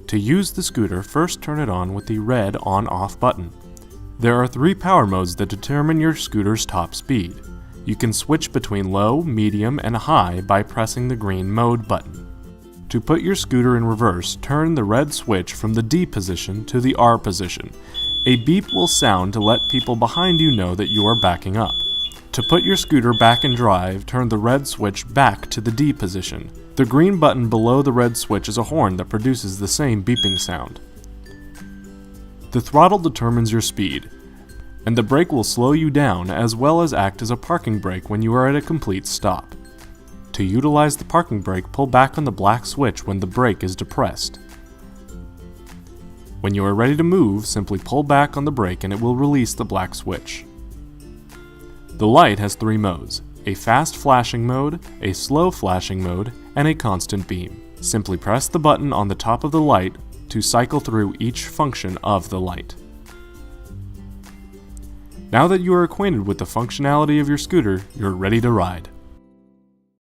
To use the scooter, first turn it on with the red on-off button. There are 3 power modes that determine your scooter's top speed. You can switch between low, medium, and high by pressing the green mode button. To put your scooter in reverse, turn the red switch from the D position to the R position. A beep will sound to let people behind you know that you are backing up. To put your scooter back in drive, turn the red switch back to the D position. The green button below the red switch is a horn that produces the same beeping sound. The throttle determines your speed, and the brake will slow you down as well as act as a parking brake when you are at a complete stop. To utilize the parking brake, pull back on the black switch when the brake is depressed. When you are ready to move, simply pull back on the brake and it will release the black switch. The light has 3 modes: a fast flashing mode, a slow flashing mode, and a constant beam. Simply press the button on the top of the light to cycle through each function of the light. Now that you are acquainted with the functionality of your scooter, you're ready to ride.